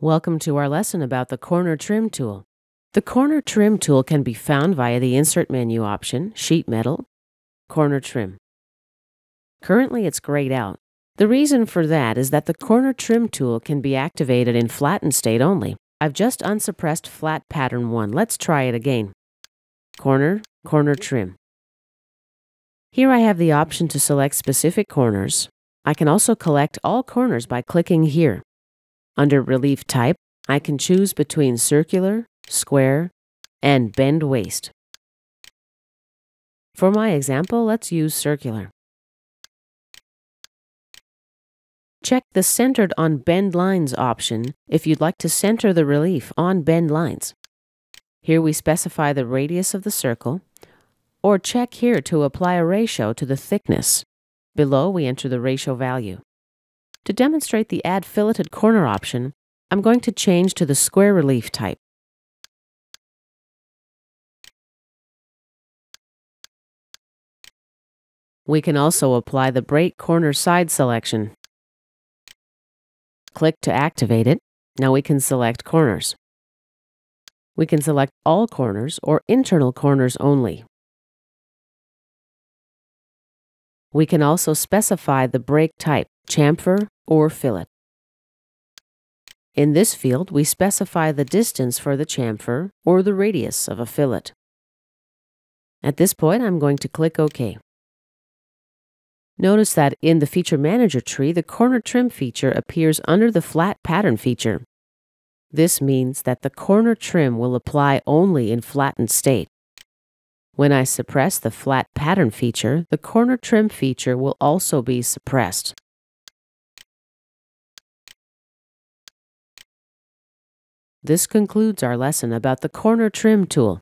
Welcome to our lesson about the Corner Trim tool. The Corner Trim tool can be found via the Insert menu option, Sheet Metal, Corner Trim. Currently it's grayed out. The reason for that is that the Corner Trim tool can be activated in flattened state only. I've just unsuppressed flat pattern 1. Let's try it again. Corner, Corner Trim. Here I have the option to select specific corners. I can also collect all corners by clicking here. Under Relief Type, I can choose between circular, square, and bend waist. For my example, let's use circular. Check the Centered on Bend Lines option if you'd like to center the relief on bend lines. Here we specify the radius of the circle, or check here to apply a ratio to the thickness. Below, we enter the ratio value. To demonstrate the Add Filleted Corner option, I'm going to change to the Square Relief type. We can also apply the Break Corner Side selection. Click to activate it. Now we can select corners. We can select all corners or internal corners only. We can also specify the break type, chamfer or fillet. In this field, we specify the distance for the chamfer or the radius of a fillet. At this point, I'm going to click OK. Notice that in the Feature Manager tree, the Corner Trim feature appears under the Flat Pattern feature. This means that the corner trim will apply only in flattened state. When I suppress the Flat Pattern feature, the Corner Trim feature will also be suppressed. This concludes our lesson about the Corner Trim tool.